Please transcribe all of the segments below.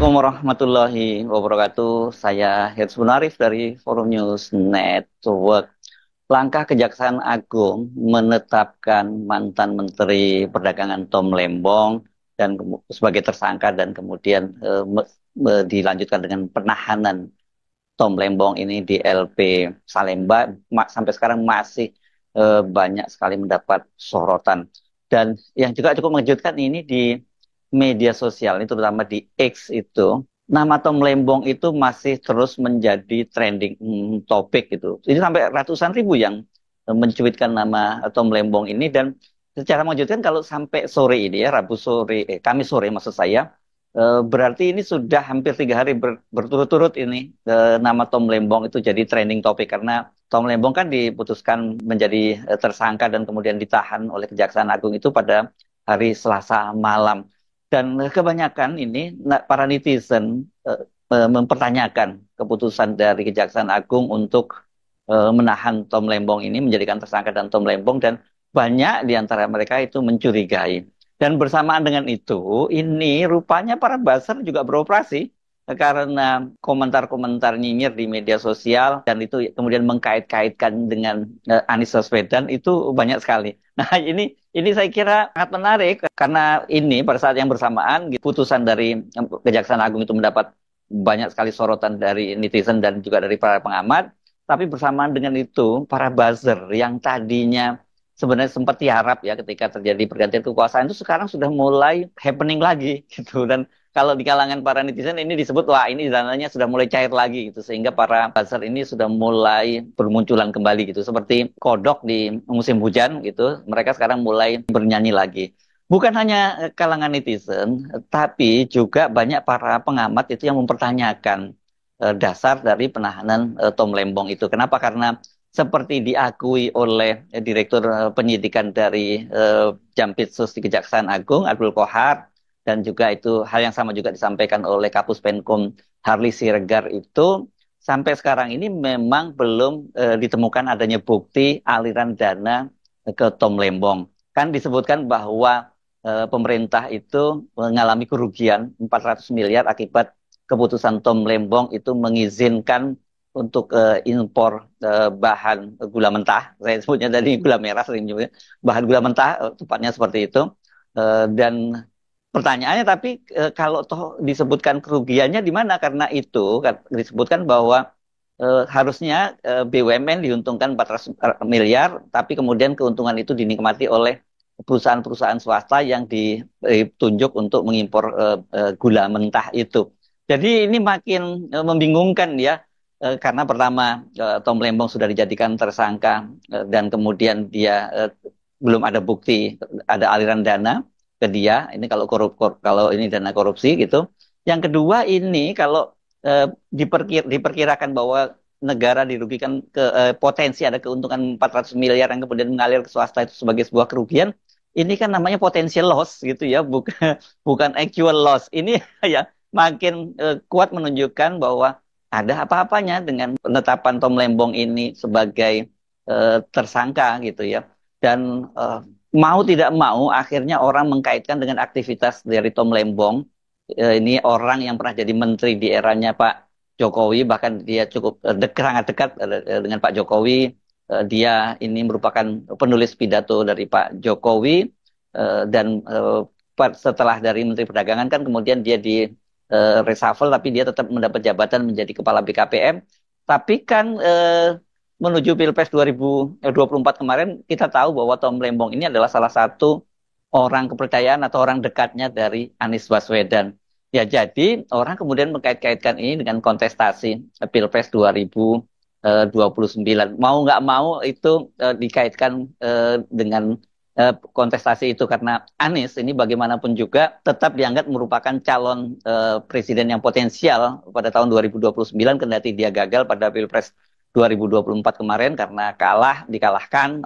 Assalamualaikum warahmatullahi wabarakatuh. Saya Hirz Munarif dari Forum News Network. Langkah Kejaksaan Agung menetapkan mantan Menteri Perdagangan Tom Lembong dan sebagai tersangka dan kemudian dilanjutkan dengan penahanan Tom Lembong ini di LP Salemba sampai sekarang masih banyak sekali mendapat sorotan. Dan yang juga cukup mengejutkan ini di media sosial, ini terutama di X itu, nama Tom Lembong itu masih terus menjadi trending topik gitu. Ini sampai ratusan ribu yang mencuitkan nama Tom Lembong ini dan secara mengejutkan kalau sampai sore ini ya, Rabu sore, Kamis sore maksud saya, berarti ini sudah hampir 3 hari berturut-turut ini nama Tom Lembong itu jadi trending topik karena Tom Lembong kan diputuskan menjadi tersangka dan kemudian ditahan oleh Kejaksaan Agung itu pada hari Selasa malam. Dan kebanyakan ini para netizen mempertanyakan keputusan dari Kejaksaan Agung untuk menahan Tom Lembong ini, menjadikan tersangka dan Tom Lembong, dan banyak di antara mereka itu mencurigai. Dan bersamaan dengan itu, ini rupanya para buzzer juga beroperasi karena komentar-komentar nyinyir di media sosial dan itu kemudian mengkait-kaitkan dengan Anies Baswedan itu banyak sekali. Nah, ini saya kira sangat menarik karena ini pada saat yang bersamaan putusan dari Kejaksaan Agung itu mendapat banyak sekali sorotan dari netizen dan juga dari para pengamat. Tapi bersamaan dengan itu, para buzzer yang tadinya sebenarnya sempat tiarap ya ketika terjadi pergantian kekuasaan itu sekarang sudah mulai happening lagi gitu. Dan kalau di kalangan para netizen ini disebut wah ini dananya sudah mulai cair lagi gitu sehingga para buzzer ini sudah mulai bermunculan kembali gitu seperti kodok di musim hujan gitu, mereka sekarang mulai bernyanyi lagi. Bukan hanya kalangan netizen, tapi juga banyak para pengamat itu yang mempertanyakan dasar dari penahanan Tom Lembong itu. Kenapa? Karena seperti diakui oleh Direktur Penyidikan dari Jampitsus di Kejaksaan Agung, Abdul Qohar, dan juga itu hal yang sama juga disampaikan oleh Kapus Penkum Harli Siregar itu, sampai sekarang ini memang belum ditemukan adanya bukti aliran dana ke Tom Lembong. Kan disebutkan bahwa pemerintah itu mengalami kerugian 400 miliar akibat keputusan Tom Lembong itu mengizinkan untuk impor bahan gula mentah. Saya sebutnya tadi gula merah, sering menyebutnya bahan gula mentah, tepatnya seperti itu. Dan pertanyaannya tapi kalau toh disebutkan kerugiannya di mana? Karena itu kan disebutkan bahwa harusnya BUMN diuntungkan 400 miliar, tapi kemudian keuntungan itu dinikmati oleh perusahaan-perusahaan swasta yang ditunjuk untuk mengimpor gula mentah itu. Jadi ini makin membingungkan ya, karena pertama Tom Lembong sudah dijadikan tersangka dan kemudian dia belum ada bukti ada aliran dana ke dia. Ini kalau ini dana korupsi gitu. Yang kedua ini kalau eh, diperkirakan bahwa negara dirugikan potensi ada keuntungan 400 miliar yang kemudian mengalir ke swasta itu sebagai sebuah kerugian. Ini kan namanya potential loss gitu ya, bukan bukan actual loss. Ini ya makin kuat menunjukkan bahwa ada apa-apanya dengan penetapan Tom Lembong ini sebagai tersangka gitu ya. Dan mau tidak mau akhirnya orang mengkaitkan dengan aktivitas dari Tom Lembong. Ini orang yang pernah jadi menteri di eranya Pak Jokowi, bahkan dia cukup sangat dekat dengan Pak Jokowi. Dia ini merupakan penulis pidato dari Pak Jokowi dan setelah dari Menteri Perdagangan kan kemudian dia di reshuffle tapi dia tetap mendapat jabatan menjadi kepala BKPM. Tapi kan menuju Pilpres 2024 kemarin kita tahu bahwa Tom Lembong ini adalah salah satu orang kepercayaan atau orang dekatnya dari Anies Baswedan. Ya jadi orang kemudian mengkait-kaitkan ini dengan kontestasi Pilpres 2029. Mau nggak mau itu dikaitkan dengan kontestasi itu karena Anies ini bagaimanapun juga tetap dianggap merupakan calon presiden yang potensial pada tahun 2029 kendati dia gagal pada Pilpres 2024 kemarin karena dikalahkan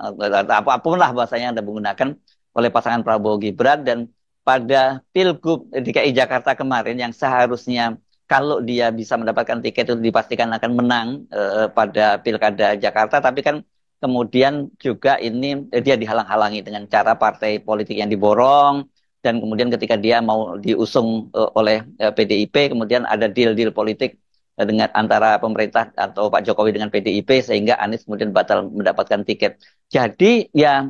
apapun lah bahasanya yang Anda menggunakan oleh pasangan Prabowo Gibran. Dan pada Pilgub DKI Jakarta kemarin yang seharusnya kalau dia bisa mendapatkan tiket itu dipastikan akan menang pada Pilkada Jakarta, tapi kan kemudian juga ini dia dihalang-halangi dengan cara partai politik yang diborong, dan kemudian ketika dia mau diusung oleh PDIP, kemudian ada deal-deal politik dengan antara pemerintah atau Pak Jokowi dengan PDIP sehingga Anies kemudian batal mendapatkan tiket. Jadi ya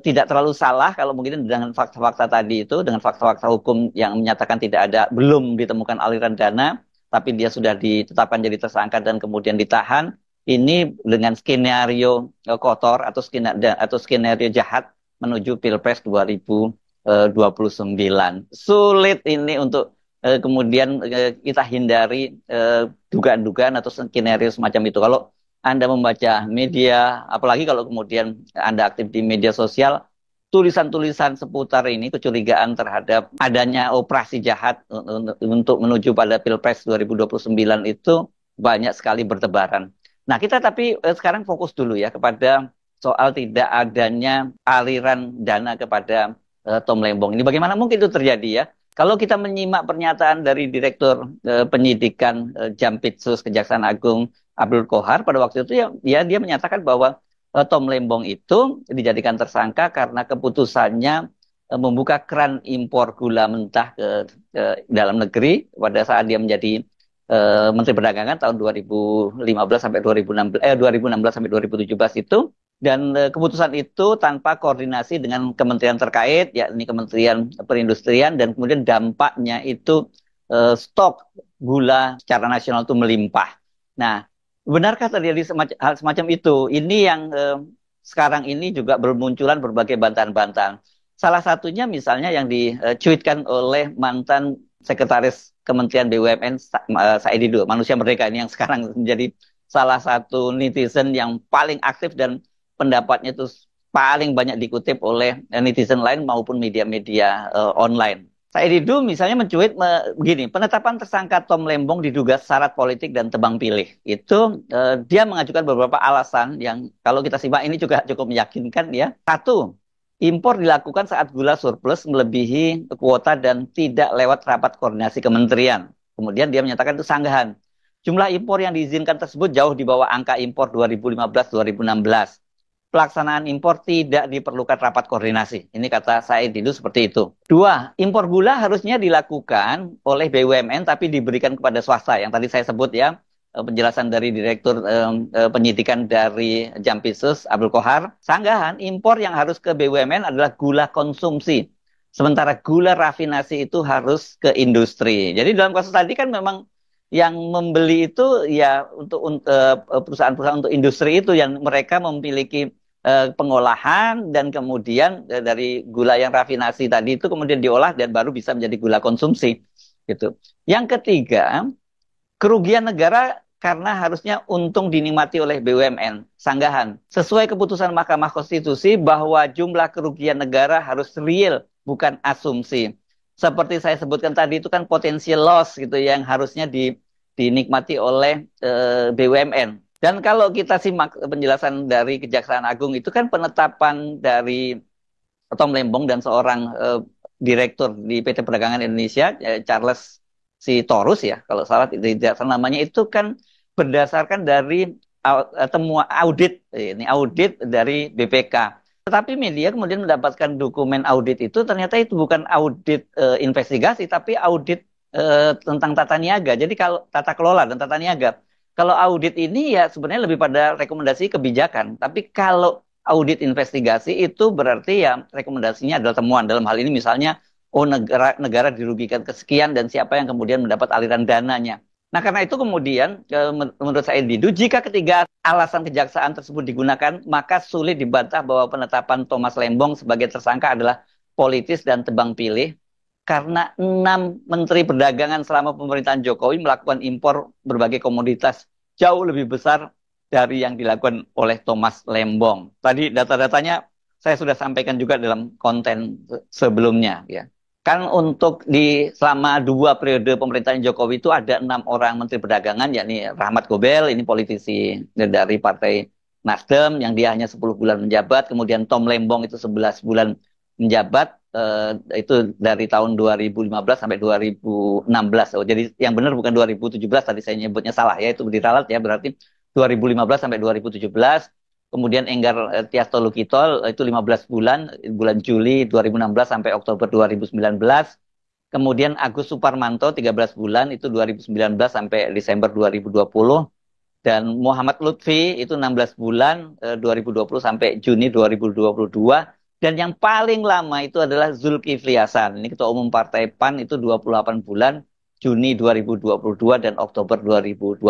tidak terlalu salah kalau mungkin dengan fakta-fakta tadi itu, dengan fakta-fakta hukum yang menyatakan tidak ada, belum ditemukan aliran dana, tapi dia sudah ditetapkan jadi tersangka dan kemudian ditahan. Ini dengan skenario kotor atau skenario jahat menuju Pilpres 2029. Sulit ini untuk kemudian kita hindari dugaan-dugaan atau skenario semacam itu. Kalau Anda membaca media, apalagi kalau kemudian Anda aktif di media sosial, tulisan-tulisan seputar ini, kecurigaan terhadap adanya operasi jahat untuk menuju pada Pilpres 2029 itu banyak sekali bertebaran. Nah, kita tapi sekarang fokus dulu ya kepada soal tidak adanya aliran dana kepada Tom Lembong. Ini bagaimana mungkin itu terjadi ya? Kalau kita menyimak pernyataan dari Direktur Penyidikan Jampitsus Kejaksaan Agung Abdul Qohar pada waktu itu ya dia menyatakan bahwa Tom Lembong itu dijadikan tersangka karena keputusannya membuka keran impor gula mentah ke dalam negeri pada saat dia menjadi Menteri Perdagangan tahun 2015 sampai 2016 sampai 2017 itu. Dan keputusan itu tanpa koordinasi dengan kementerian terkait, yakni Kementerian Perindustrian, dan kemudian dampaknya itu stok gula secara nasional itu melimpah. Nah, benarkah terjadi hal semacam itu? Ini yang sekarang ini juga bermunculan berbagai bantahan-bantahan. Salah satunya misalnya yang dicuitkan oleh mantan Sekretaris Kementerian BUMN Said Didu, Manusia Merdeka ini yang sekarang menjadi salah satu netizen yang paling aktif dan pendapatnya itu paling banyak dikutip oleh netizen lain maupun media-media online. Said Didu misalnya mencuit begini, penetapan tersangka Tom Lembong diduga syarat politik dan tebang pilih. Itu dia mengajukan beberapa alasan yang kalau kita simak ini juga cukup meyakinkan ya. Satu, impor dilakukan saat gula surplus melebihi kuota dan tidak lewat rapat koordinasi kementerian. Kemudian dia menyatakan itu sanggahan. Jumlah impor yang diizinkan tersebut jauh di bawah angka impor 2015-2016. Pelaksanaan impor tidak diperlukan rapat koordinasi. Ini kata Said Didu seperti itu. Dua, impor gula harusnya dilakukan oleh BUMN tapi diberikan kepada swasta. Yang tadi saya sebut ya, penjelasan dari Direktur Penyidikan dari Jampitsus Abdul Qohar, sanggahan impor yang harus ke BUMN adalah gula konsumsi. Sementara gula rafinasi itu harus ke industri. Jadi dalam kasus tadi kan memang yang membeli itu ya untuk perusahaan-perusahaan untuk industri itu yang mereka memiliki pengolahan dan kemudian dari gula yang rafinasi tadi itu kemudian diolah dan baru bisa menjadi gula konsumsi gitu. Yang ketiga, kerugian negara karena harusnya untung dinikmati oleh BUMN. Sanggahan. Sesuai keputusan Mahkamah Konstitusi bahwa jumlah kerugian negara harus real, bukan asumsi. Seperti saya sebutkan tadi itu kan potensial loss gitu yang harusnya dinikmati oleh BUMN. Dan kalau kita simak penjelasan dari Kejaksaan Agung itu kan penetapan dari Tom Lembong dan seorang direktur di PT Perdagangan Indonesia, Charles Sitorus ya, kalau salah tidak salah namanya, itu kan berdasarkan dari temuan audit, ini audit dari BPK. Tetapi media kemudian mendapatkan dokumen audit itu ternyata itu bukan audit investigasi, tapi audit tentang tata niaga. Jadi kalau tata kelola dan tata niaga. Kalau audit ini ya sebenarnya lebih pada rekomendasi kebijakan. Tapi kalau audit investigasi itu berarti ya rekomendasinya adalah temuan. Dalam hal ini misalnya, oh negara dirugikan kesekian dan siapa yang kemudian mendapat aliran dananya. Nah karena itu kemudian menurut saya Didu, jika ketiga alasan kejaksaan tersebut digunakan, maka sulit dibantah bahwa penetapan Thomas Lembong sebagai tersangka adalah politis dan tebang pilih. Karena 6 menteri perdagangan selama pemerintahan Jokowi melakukan impor berbagai komoditas jauh lebih besar dari yang dilakukan oleh Thomas Lembong. Tadi data-datanya saya sudah sampaikan juga dalam konten sebelumnya ya. Kan untuk selama 2 periode pemerintahan Jokowi itu ada 6 orang menteri perdagangan, yakni Rahmat Gobel, ini politisi dari Partai Nasdem yang dia hanya 10 bulan menjabat, kemudian Tom Lembong itu 11 bulan menjabat, itu dari tahun 2015 sampai 2016. Oh, jadi yang benar bukan 2017, tadi saya nyebutnya salah ya, itu diralat ya, berarti 2015 sampai 2017. kemudian Enggar Tias Tolukito itu 15 bulan, bulan Juli 2016 sampai Oktober 2019. Kemudian Agus Suparmanto 13 bulan itu 2019 sampai Desember 2020. Dan Muhammad Lutfi itu 16 bulan 2020 sampai Juni 2022. Dan yang paling lama itu adalah Zulkifli Hasan. Ini Ketua Umum Partai PAN itu 28 bulan Juni 2022 dan Oktober 2024.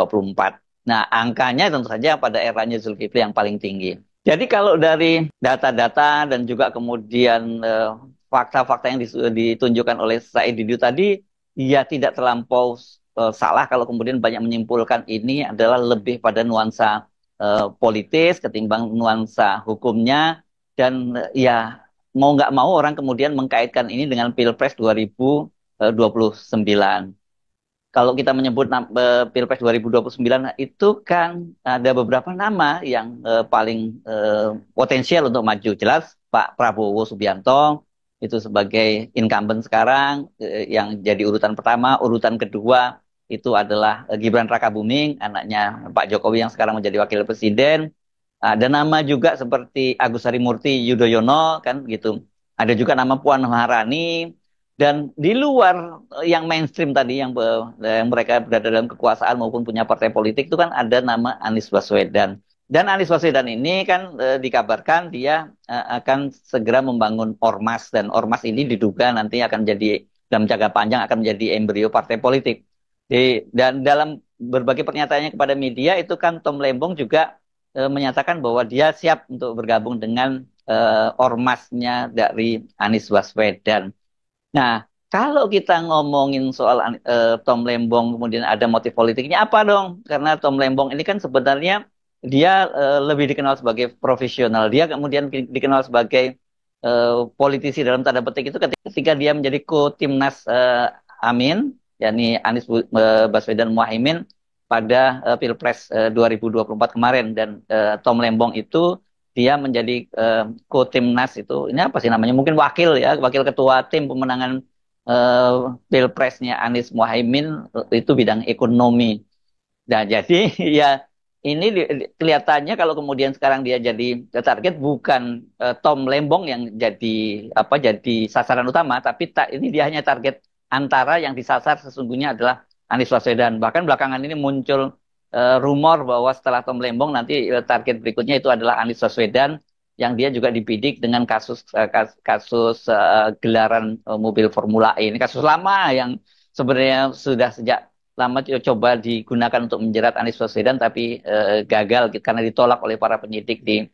Nah, angkanya tentu saja pada eranya Zulkifli yang paling tinggi. Jadi kalau dari data-data dan juga kemudian fakta-fakta yang ditunjukkan oleh Said Didu tadi, ya tidak terlampau salah kalau kemudian banyak menyimpulkan ini adalah lebih pada nuansa politis ketimbang nuansa hukumnya. Dan ya mau nggak mau orang kemudian mengkaitkan ini dengan Pilpres 2029. Kalau kita menyebut Pilpres 2029 itu kan ada beberapa nama yang paling potensial untuk maju. Jelas Pak Prabowo Subianto itu sebagai incumbent sekarang yang jadi urutan pertama, urutan kedua itu adalah Gibran Rakabuming, anaknya Pak Jokowi yang sekarang menjadi wakil presiden. Ada nama juga seperti Agus Harimurti Yudhoyono kan gitu. Ada juga nama Puan Maharani. Dan di luar yang mainstream tadi, yang mereka berada dalam kekuasaan maupun punya partai politik, itu kan ada nama Anies Baswedan. Dan Anies Baswedan ini kan dikabarkan dia akan segera membangun ormas. Dan ormas ini diduga nanti akan jadi, dalam jangka panjang akan menjadi embrio partai politik. Dan dalam berbagai pernyataannya kepada media, itu kan Tom Lembong juga menyatakan bahwa dia siap untuk bergabung dengan ormasnya dari Anies Baswedan. Nah, kalau kita ngomongin soal Tom Lembong kemudian ada motif politiknya apa dong? Karena Tom Lembong ini kan sebenarnya dia lebih dikenal sebagai profesional. Dia kemudian dikenal sebagai politisi dalam tanda petik itu ketika dia menjadi Timnas Amin, yakni Anies Baswedan Muhaimin pada Pilpres 2024 kemarin. Dan Tom Lembong itu dia menjadi Timnas itu, ini apa sih namanya? Mungkin wakil ya, wakil ketua tim pemenangan eh, Pilpresnya Anies Muhaimin itu bidang ekonomi. Nah, jadi ya ini kelihatannya kalau kemudian sekarang dia jadi target bukan Tom Lembong yang jadi sasaran utama, tapi ini dia hanya target antara yang disasar sesungguhnya adalah Anies Baswedan. Bahkan belakangan ini muncul rumor bahwa setelah Tom Lembong nanti target berikutnya itu adalah Anies Baswedan yang dia juga dibidik dengan kasus gelaran mobil Formula E. Ini kasus lama yang sebenarnya sudah sejak lama coba digunakan untuk menjerat Anies Baswedan tapi gagal karena ditolak oleh para penyidik di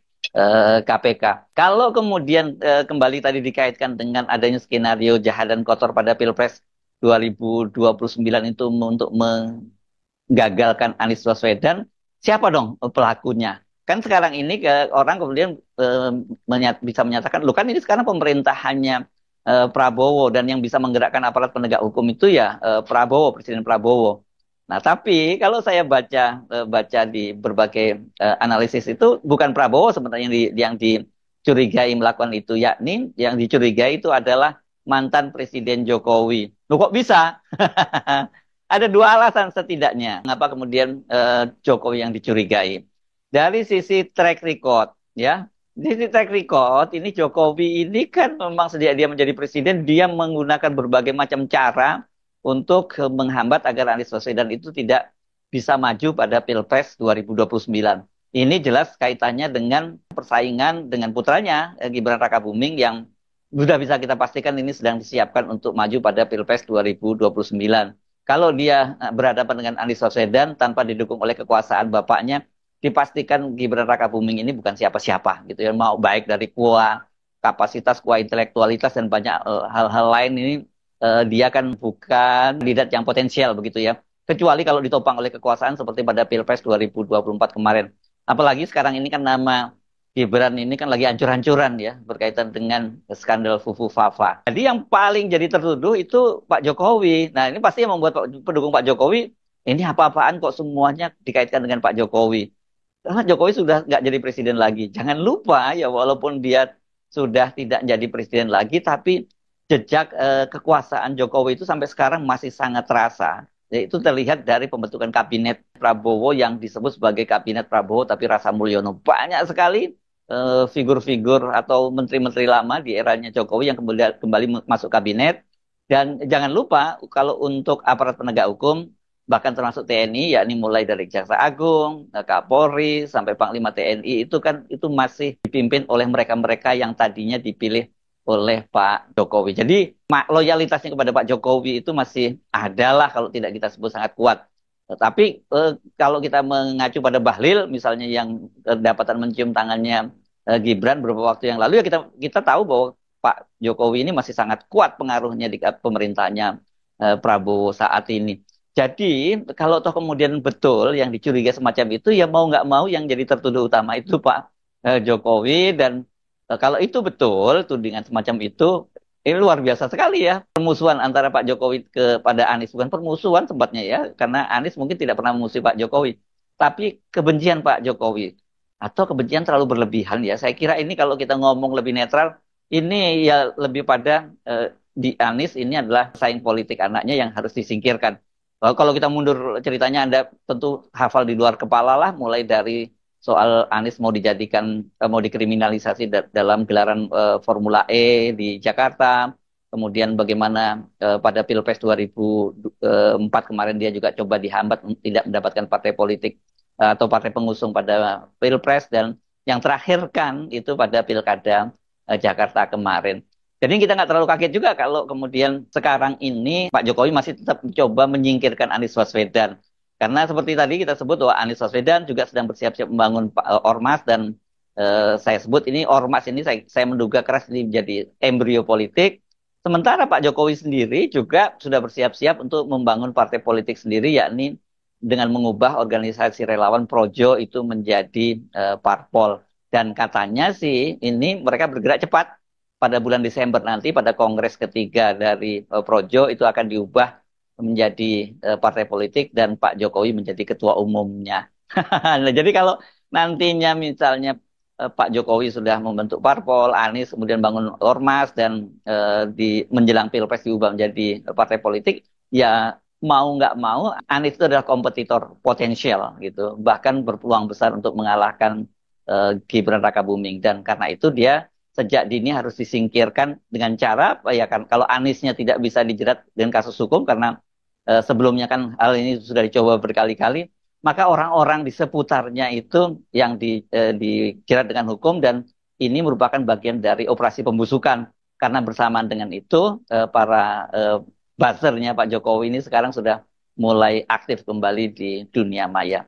KPK. Kalau kemudian kembali tadi dikaitkan dengan adanya skenario jahat dan kotor pada Pilpres 2029 itu untuk menggagalkan Anies Baswedan, siapa dong pelakunya? Kan sekarang ini orang kemudian bisa menyatakan, loh kan ini sekarang pemerintahannya Prabowo dan yang bisa menggerakkan aparat penegak hukum itu ya Prabowo, Presiden Prabowo. Nah, tapi kalau saya baca di berbagai analisis itu bukan Prabowo sebenarnya yang dicurigai melakukan itu, yakni yang dicurigai itu adalah mantan Presiden Jokowi. Loh kok bisa? Ada dua alasan setidaknya mengapa kemudian Jokowi yang dicurigai. Dari sisi track record, ya. Di sisi track record, ini Jokowi ini kan memang sejak dia menjadi presiden, dia menggunakan berbagai macam cara untuk menghambat agar Anies Baswedan itu tidak bisa maju pada Pilpres 2029. Ini jelas kaitannya dengan persaingan dengan putranya, Gibran Rakabuming, yang sudah bisa kita pastikan ini sedang disiapkan untuk maju pada Pilpres 2029. Kalau dia berhadapan dengan Anies Baswedan tanpa didukung oleh kekuasaan bapaknya, dipastikan Gibran Rakabuming ini bukan siapa-siapa gitu ya, mau baik dari kapasitas, intelektualitas dan banyak hal-hal lain ini dia kan bukan kandidat yang potensial begitu ya. Kecuali kalau ditopang oleh kekuasaan seperti pada Pilpres 2024 kemarin. Apalagi sekarang ini kan nama Gibran ini kan lagi hancur-hancuran ya berkaitan dengan skandal Fufu Fafa. Jadi yang paling jadi tertuduh itu Pak Jokowi. Nah, ini pasti yang membuat pendukung Pak Jokowi ini apa-apaan kok semuanya dikaitkan dengan Pak Jokowi. Karena Jokowi sudah nggak jadi presiden lagi. Jangan lupa ya, walaupun dia sudah tidak jadi presiden lagi, tapi jejak kekuasaan Jokowi itu sampai sekarang masih sangat terasa. Itu terlihat dari pembentukan kabinet Prabowo yang disebut sebagai kabinet Prabowo tapi rasa Mulyono. Banyak sekali figur-figur atau menteri-menteri lama di eranya Jokowi yang kembali masuk kabinet. Dan jangan lupa kalau untuk aparat penegak hukum bahkan termasuk TNI yakni mulai dari Jaksa Agung, Kapolri sampai Panglima TNI itu kan itu masih dipimpin oleh mereka-mereka yang tadinya dipilih oleh Pak Jokowi. Jadi loyalitasnya kepada Pak Jokowi itu masih ada lah kalau tidak kita sebut sangat kuat. Tapi kalau kita mengacu pada Bahlil misalnya yang kedapatan mencium tangannya Gibran beberapa waktu yang lalu ya kita kita tahu bahwa Pak Jokowi ini masih sangat kuat pengaruhnya di pemerintahnya Prabowo saat ini. Jadi kalau toh kemudian betul yang dicurigai semacam itu ya mau nggak mau yang jadi tertuduh utama itu Pak Jokowi dan kalau itu betul tudingan semacam itu ini luar biasa sekali ya permusuhan antara Pak Jokowi kepada Anies bukan permusuhan tempatnya ya karena Anies mungkin tidak pernah memusuhi Pak Jokowi tapi kebencian Pak Jokowi atau kebencian terlalu berlebihan ya saya kira ini kalau kita ngomong lebih netral ini ya lebih pada di Anies ini adalah saing politik anaknya yang harus disingkirkan. Kalau kita mundur ceritanya Anda tentu hafal di luar kepala lah mulai dari soal Anies mau dijadikan mau dikriminalisasi dalam gelaran Formula E di Jakarta. Kemudian bagaimana pada Pilpres 2004 kemarin dia juga coba dihambat tidak mendapatkan partai politik atau partai pengusung pada Pilpres dan yang terakhir kan itu pada Pilkada Jakarta kemarin. Jadi kita nggak terlalu kaget juga kalau kemudian sekarang ini Pak Jokowi masih tetap mencoba menyingkirkan Anies Baswedan. Karena seperti tadi kita sebut bahwa Anies Baswedan juga sedang bersiap-siap membangun ormas dan saya sebut ini ormas ini saya menduga keras ini menjadi embrio politik. Sementara Pak Jokowi sendiri juga sudah bersiap-siap untuk membangun partai politik sendiri yakni dengan mengubah organisasi relawan Projo itu menjadi parpol. Dan katanya sih ini mereka bergerak cepat pada bulan Desember nanti pada kongres ketiga dari Projo itu akan diubah menjadi partai politik dan Pak Jokowi menjadi ketua umumnya. Nah, jadi kalau nantinya misalnya Pak Jokowi sudah membentuk parpol, Anies kemudian bangun ormas dan di menjelang Pilpres diubah menjadi partai politik, ya mau nggak mau Anies itu adalah kompetitor potensial gitu, bahkan berpeluang besar untuk mengalahkan Gibran Rakabuming dan karena itu dia sejak dini harus disingkirkan dengan cara apa ya kan kalau Aniesnya tidak bisa dijerat dengan kasus hukum karena sebelumnya kan hal ini sudah dicoba berkali-kali maka orang-orang di seputarnya itu yang dijerat dengan hukum dan ini merupakan bagian dari operasi pembusukan karena bersamaan dengan itu para buzzernya Pak Jokowi ini sekarang sudah mulai aktif kembali di dunia maya.